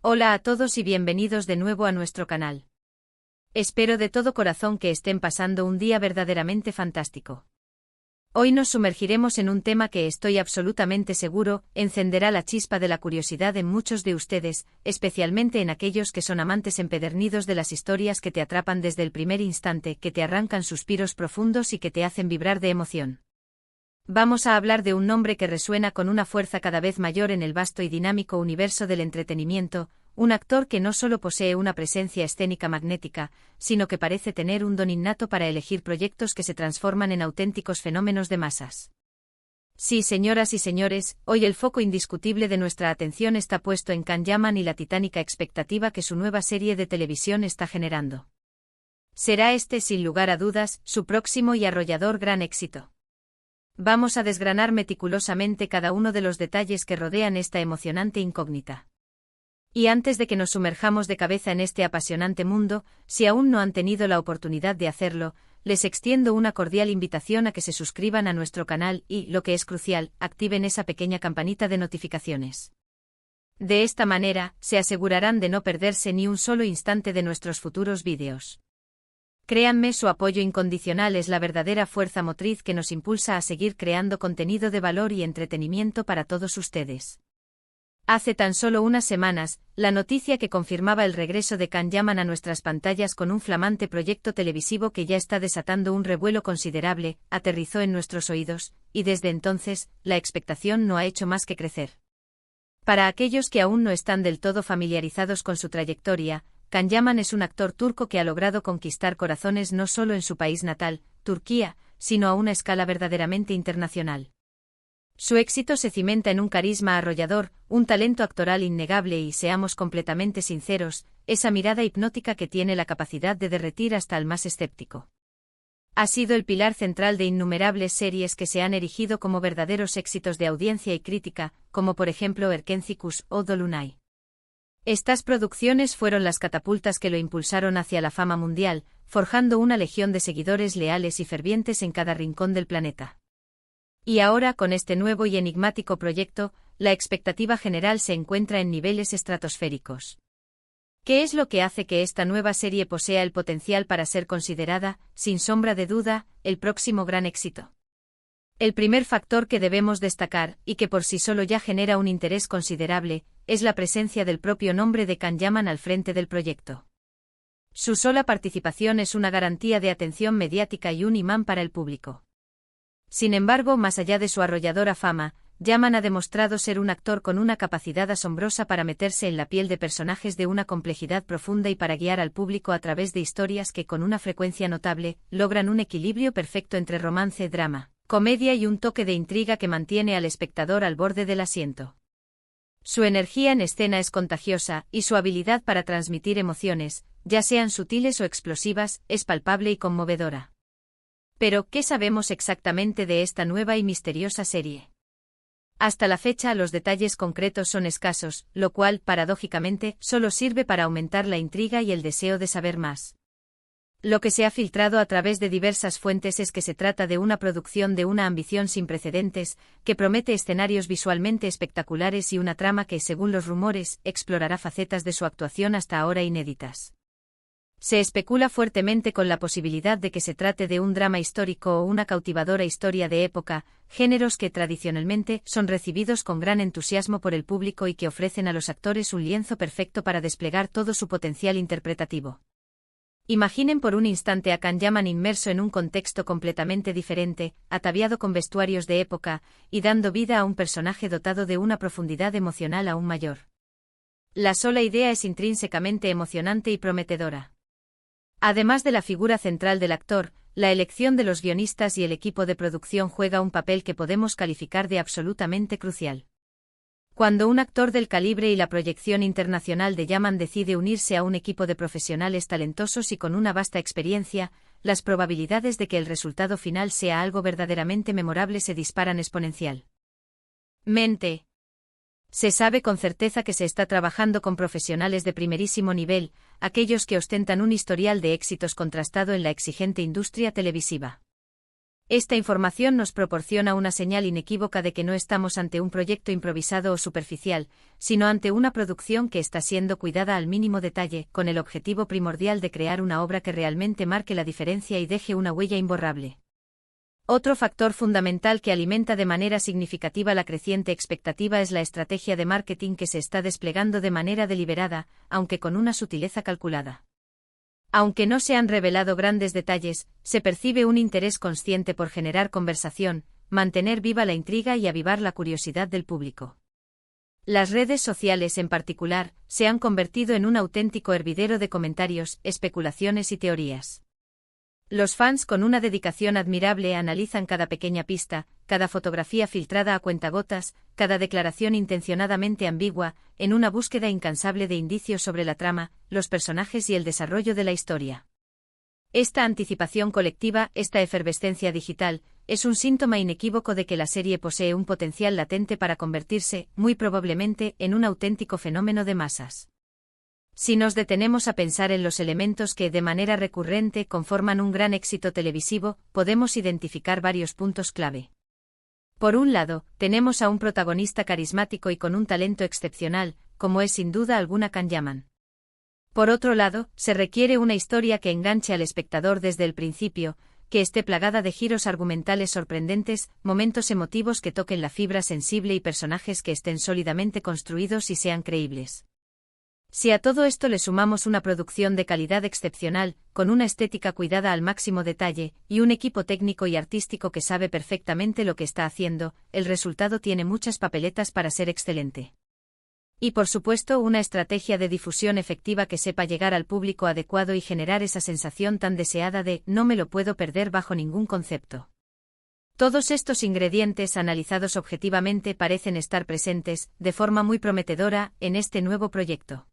Hola a todos y bienvenidos de nuevo a nuestro canal. Espero de todo corazón que estén pasando un día verdaderamente fantástico. Hoy nos sumergiremos en un tema que estoy absolutamente seguro encenderá la chispa de la curiosidad en muchos de ustedes, especialmente en aquellos que son amantes empedernidos de las historias que te atrapan desde el primer instante, que te arrancan suspiros profundos y que te hacen vibrar de emoción. Vamos a hablar de un nombre que resuena con una fuerza cada vez mayor en el vasto y dinámico universo del entretenimiento, un actor que no solo posee una presencia escénica magnética, sino que parece tener un don innato para elegir proyectos que se transforman en auténticos fenómenos de masas. Sí, señoras y señores, hoy el foco indiscutible de nuestra atención está puesto en Can Yaman y la titánica expectativa que su nueva serie de televisión está generando. Será este, sin lugar a dudas, su próximo y arrollador gran éxito. Vamos a desgranar meticulosamente cada uno de los detalles que rodean esta emocionante incógnita. Y antes de que nos sumerjamos de cabeza en este apasionante mundo, si aún no han tenido la oportunidad de hacerlo, les extiendo una cordial invitación a que se suscriban a nuestro canal y, lo que es crucial, activen esa pequeña campanita de notificaciones. De esta manera, se asegurarán de no perderse ni un solo instante de nuestros futuros vídeos. Créanme, su apoyo incondicional es la verdadera fuerza motriz que nos impulsa a seguir creando contenido de valor y entretenimiento para todos ustedes. Hace tan solo unas semanas, la noticia que confirmaba el regreso de Can Yaman a nuestras pantallas con un flamante proyecto televisivo que ya está desatando un revuelo considerable, aterrizó en nuestros oídos, y desde entonces, la expectación no ha hecho más que crecer. Para aquellos que aún no están del todo familiarizados con su trayectoria, Can Yaman es un actor turco que ha logrado conquistar corazones no solo en su país natal, Turquía, sino a una escala verdaderamente internacional. Su éxito se cimenta en un carisma arrollador, un talento actoral innegable y, seamos completamente sinceros, esa mirada hipnótica que tiene la capacidad de derretir hasta al más escéptico. Ha sido el pilar central de innumerables series que se han erigido como verdaderos éxitos de audiencia y crítica, como por ejemplo Erkencikus o Dolunay. Estas producciones fueron las catapultas que lo impulsaron hacia la fama mundial, forjando una legión de seguidores leales y fervientes en cada rincón del planeta. Y ahora, con este nuevo y enigmático proyecto, la expectativa general se encuentra en niveles estratosféricos. ¿Qué es lo que hace que esta nueva serie posea el potencial para ser considerada, sin sombra de duda, el próximo gran éxito? El primer factor que debemos destacar, y que por sí solo ya genera un interés considerable, es la presencia del propio nombre de Can Yaman al frente del proyecto. Su sola participación es una garantía de atención mediática y un imán para el público. Sin embargo, más allá de su arrolladora fama, Yaman ha demostrado ser un actor con una capacidad asombrosa para meterse en la piel de personajes de una complejidad profunda y para guiar al público a través de historias que, con una frecuencia notable, logran un equilibrio perfecto entre romance, drama, comedia y un toque de intriga que mantiene al espectador al borde del asiento. Su energía en escena es contagiosa, y su habilidad para transmitir emociones, ya sean sutiles o explosivas, es palpable y conmovedora. Pero, ¿qué sabemos exactamente de esta nueva y misteriosa serie? Hasta la fecha los detalles concretos son escasos, lo cual, paradójicamente, solo sirve para aumentar la intriga y el deseo de saber más. Lo que se ha filtrado a través de diversas fuentes es que se trata de una producción de una ambición sin precedentes, que promete escenarios visualmente espectaculares y una trama que, según los rumores, explorará facetas de su actuación hasta ahora inéditas. Se especula fuertemente con la posibilidad de que se trate de un drama histórico o una cautivadora historia de época, géneros que tradicionalmente son recibidos con gran entusiasmo por el público y que ofrecen a los actores un lienzo perfecto para desplegar todo su potencial interpretativo. Imaginen por un instante a Can Yaman inmerso en un contexto completamente diferente, ataviado con vestuarios de época, y dando vida a un personaje dotado de una profundidad emocional aún mayor. La sola idea es intrínsecamente emocionante y prometedora. Además de la figura central del actor, la elección de los guionistas y el equipo de producción juega un papel que podemos calificar de absolutamente crucial. Cuando un actor del calibre y la proyección internacional de Yaman decide unirse a un equipo de profesionales talentosos y con una vasta experiencia, las probabilidades de que el resultado final sea algo verdaderamente memorable se disparan exponencialmente. Se sabe con certeza que se está trabajando con profesionales de primerísimo nivel, aquellos que ostentan un historial de éxitos contrastado en la exigente industria televisiva. Esta información nos proporciona una señal inequívoca de que no estamos ante un proyecto improvisado o superficial, sino ante una producción que está siendo cuidada al mínimo detalle, con el objetivo primordial de crear una obra que realmente marque la diferencia y deje una huella imborrable. Otro factor fundamental que alimenta de manera significativa la creciente expectativa es la estrategia de marketing que se está desplegando de manera deliberada, aunque con una sutileza calculada. Aunque no se han revelado grandes detalles, se percibe un interés consciente por generar conversación, mantener viva la intriga y avivar la curiosidad del público. Las redes sociales, en particular, se han convertido en un auténtico hervidero de comentarios, especulaciones y teorías. Los fans, con una dedicación admirable, analizan cada pequeña pista, cada fotografía filtrada a cuentagotas, cada declaración intencionadamente ambigua, en una búsqueda incansable de indicios sobre la trama, los personajes y el desarrollo de la historia. Esta anticipación colectiva, esta efervescencia digital, es un síntoma inequívoco de que la serie posee un potencial latente para convertirse, muy probablemente, en un auténtico fenómeno de masas. Si nos detenemos a pensar en los elementos que, de manera recurrente, conforman un gran éxito televisivo, podemos identificar varios puntos clave. Por un lado, tenemos a un protagonista carismático y con un talento excepcional, como es sin duda alguna Can Yaman. Por otro lado, se requiere una historia que enganche al espectador desde el principio, que esté plagada de giros argumentales sorprendentes, momentos emotivos que toquen la fibra sensible y personajes que estén sólidamente construidos y sean creíbles. Si a todo esto le sumamos una producción de calidad excepcional, con una estética cuidada al máximo detalle, y un equipo técnico y artístico que sabe perfectamente lo que está haciendo, el resultado tiene muchas papeletas para ser excelente. Y por supuesto una estrategia de difusión efectiva que sepa llegar al público adecuado y generar esa sensación tan deseada de «no me lo puedo perder bajo ningún concepto». Todos estos ingredientes analizados objetivamente parecen estar presentes, de forma muy prometedora, en este nuevo proyecto.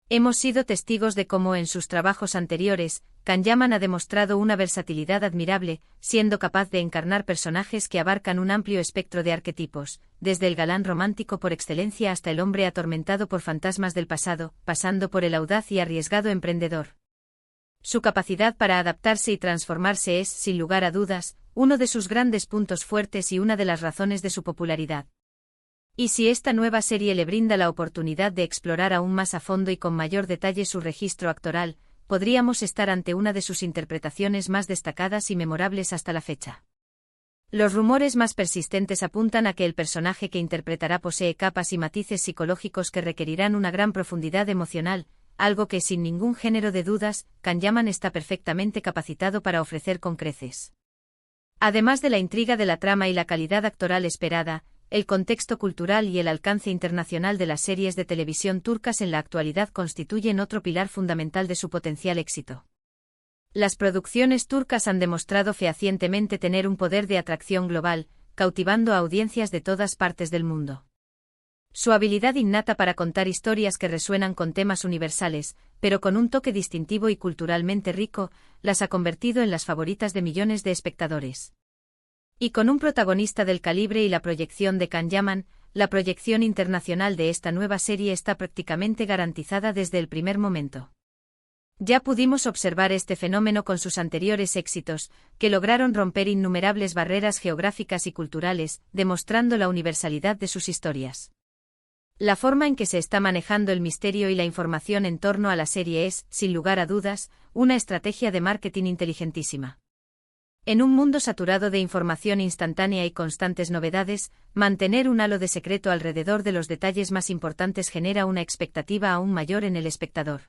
Hemos sido testigos de cómo en sus trabajos anteriores, Can Yaman ha demostrado una versatilidad admirable, siendo capaz de encarnar personajes que abarcan un amplio espectro de arquetipos, desde el galán romántico por excelencia hasta el hombre atormentado por fantasmas del pasado, pasando por el audaz y arriesgado emprendedor. Su capacidad para adaptarse y transformarse es, sin lugar a dudas, uno de sus grandes puntos fuertes y una de las razones de su popularidad. Y si esta nueva serie le brinda la oportunidad de explorar aún más a fondo y con mayor detalle su registro actoral, podríamos estar ante una de sus interpretaciones más destacadas y memorables hasta la fecha. Los rumores más persistentes apuntan a que el personaje que interpretará posee capas y matices psicológicos que requerirán una gran profundidad emocional, algo que sin ningún género de dudas, Can Yaman está perfectamente capacitado para ofrecer con creces. Además de la intriga de la trama y la calidad actoral esperada, el contexto cultural y el alcance internacional de las series de televisión turcas en la actualidad constituyen otro pilar fundamental de su potencial éxito. Las producciones turcas han demostrado fehacientemente tener un poder de atracción global, cautivando a audiencias de todas partes del mundo. Su habilidad innata para contar historias que resuenan con temas universales, pero con un toque distintivo y culturalmente rico, las ha convertido en las favoritas de millones de espectadores. Y con un protagonista del calibre y la proyección de Can Yaman, la proyección internacional de esta nueva serie está prácticamente garantizada desde el primer momento. Ya pudimos observar este fenómeno con sus anteriores éxitos, que lograron romper innumerables barreras geográficas y culturales, demostrando la universalidad de sus historias. La forma en que se está manejando el misterio y la información en torno a la serie es, sin lugar a dudas, una estrategia de marketing inteligentísima. En un mundo saturado de información instantánea y constantes novedades, mantener un halo de secreto alrededor de los detalles más importantes genera una expectativa aún mayor en el espectador.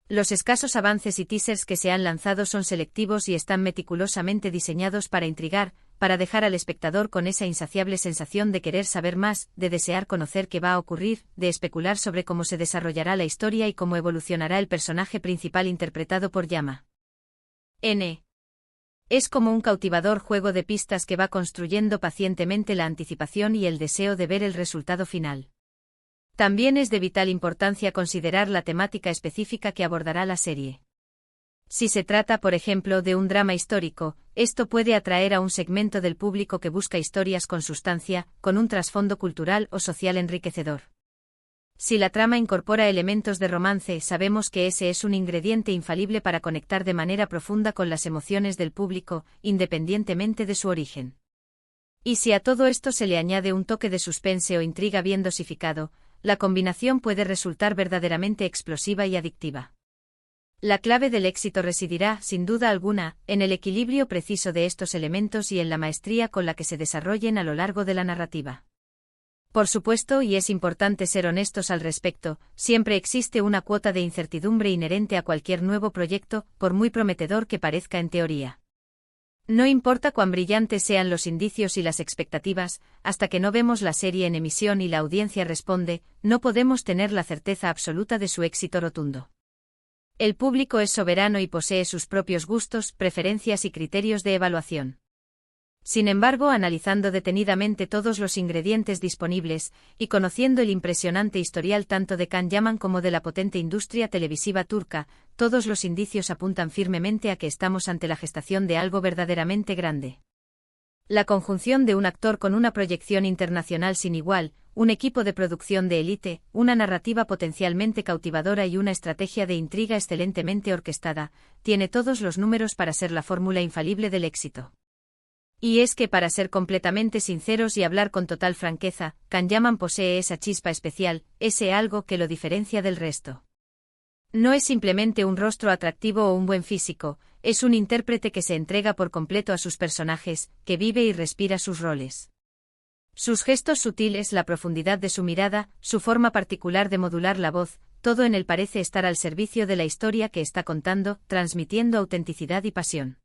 Los escasos avances y teasers que se han lanzado son selectivos y están meticulosamente diseñados para intrigar, para dejar al espectador con esa insaciable sensación de querer saber más, de desear conocer qué va a ocurrir, de especular sobre cómo se desarrollará la historia y cómo evolucionará el personaje principal interpretado por Yama. Es como un cautivador juego de pistas que va construyendo pacientemente la anticipación y el deseo de ver el resultado final. También es de vital importancia considerar la temática específica que abordará la serie. Si se trata, por ejemplo, de un drama histórico, esto puede atraer a un segmento del público que busca historias con sustancia, con un trasfondo cultural o social enriquecedor. Si la trama incorpora elementos de romance, sabemos que ese es un ingrediente infalible para conectar de manera profunda con las emociones del público, independientemente de su origen. Y si a todo esto se le añade un toque de suspense o intriga bien dosificado, la combinación puede resultar verdaderamente explosiva y adictiva. La clave del éxito residirá, sin duda alguna, en el equilibrio preciso de estos elementos y en la maestría con la que se desarrollen a lo largo de la narrativa. Por supuesto, y es importante ser honestos al respecto, siempre existe una cuota de incertidumbre inherente a cualquier nuevo proyecto, por muy prometedor que parezca en teoría. No importa cuán brillantes sean los indicios y las expectativas, hasta que no vemos la serie en emisión y la audiencia responde, no podemos tener la certeza absoluta de su éxito rotundo. El público es soberano y posee sus propios gustos, preferencias y criterios de evaluación. Sin embargo, analizando detenidamente todos los ingredientes disponibles, y conociendo el impresionante historial tanto de Can Yaman como de la potente industria televisiva turca, todos los indicios apuntan firmemente a que estamos ante la gestación de algo verdaderamente grande. La conjunción de un actor con una proyección internacional sin igual, un equipo de producción de élite, una narrativa potencialmente cautivadora y una estrategia de intriga excelentemente orquestada, tiene todos los números para ser la fórmula infalible del éxito. Y es que, para ser completamente sinceros y hablar con total franqueza, Can Yaman posee esa chispa especial, ese algo que lo diferencia del resto. No es simplemente un rostro atractivo o un buen físico, es un intérprete que se entrega por completo a sus personajes, que vive y respira sus roles. Sus gestos sutiles, la profundidad de su mirada, su forma particular de modular la voz, todo en él parece estar al servicio de la historia que está contando, transmitiendo autenticidad y pasión.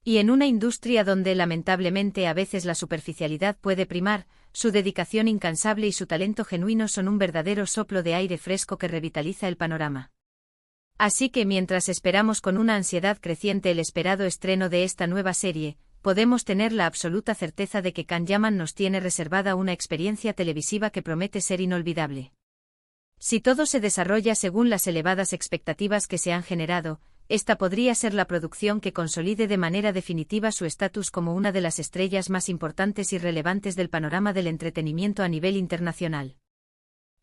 Y en una industria donde lamentablemente a veces la superficialidad puede primar, su dedicación incansable y su talento genuino son un verdadero soplo de aire fresco que revitaliza el panorama. Así que mientras esperamos con una ansiedad creciente el esperado estreno de esta nueva serie, podemos tener la absoluta certeza de que Can Yaman nos tiene reservada una experiencia televisiva que promete ser inolvidable. Si todo se desarrolla según las elevadas expectativas que se han generado, esta podría ser la producción que consolide de manera definitiva su estatus como una de las estrellas más importantes y relevantes del panorama del entretenimiento a nivel internacional.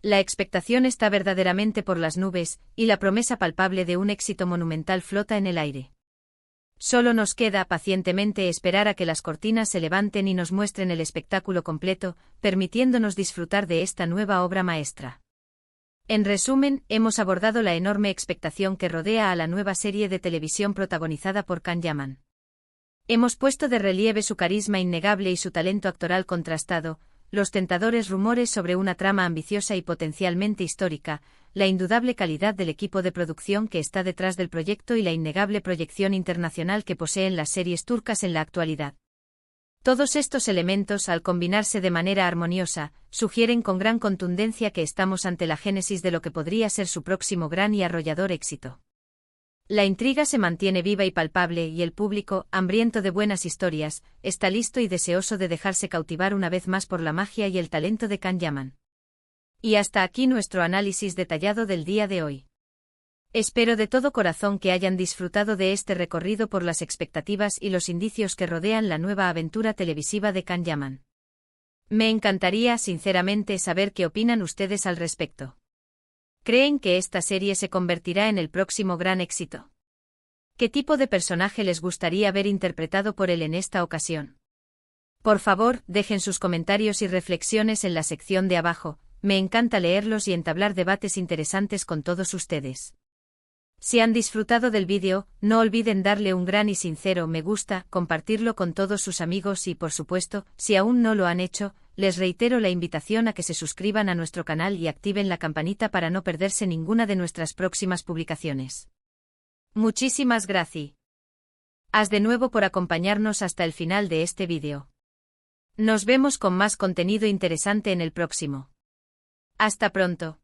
La expectación está verdaderamente por las nubes, y la promesa palpable de un éxito monumental flota en el aire. Solo nos queda pacientemente esperar a que las cortinas se levanten y nos muestren el espectáculo completo, permitiéndonos disfrutar de esta nueva obra maestra. En resumen, hemos abordado la enorme expectación que rodea a la nueva serie de televisión protagonizada por Can Yaman. Hemos puesto de relieve su carisma innegable y su talento actoral contrastado, los tentadores rumores sobre una trama ambiciosa y potencialmente histórica, la indudable calidad del equipo de producción que está detrás del proyecto y la innegable proyección internacional que poseen las series turcas en la actualidad. Todos estos elementos, al combinarse de manera armoniosa, sugieren con gran contundencia que estamos ante la génesis de lo que podría ser su próximo gran y arrollador éxito. La intriga se mantiene viva y palpable y el público, hambriento de buenas historias, está listo y deseoso de dejarse cautivar una vez más por la magia y el talento de Can Yaman. Y hasta aquí nuestro análisis detallado del día de hoy. Espero de todo corazón que hayan disfrutado de este recorrido por las expectativas y los indicios que rodean la nueva aventura televisiva de Can Yaman. Me encantaría, sinceramente, saber qué opinan ustedes al respecto. ¿Creen que esta serie se convertirá en el próximo gran éxito? ¿Qué tipo de personaje les gustaría ver interpretado por él en esta ocasión? Por favor, dejen sus comentarios y reflexiones en la sección de abajo, me encanta leerlos y entablar debates interesantes con todos ustedes. Si han disfrutado del vídeo, no olviden darle un gran y sincero me gusta, compartirlo con todos sus amigos y, por supuesto, si aún no lo han hecho, les reitero la invitación a que se suscriban a nuestro canal y activen la campanita para no perderse ninguna de nuestras próximas publicaciones. Muchísimas gracias. De nuevo por acompañarnos hasta el final de este vídeo. Nos vemos con más contenido interesante en el próximo. Hasta pronto.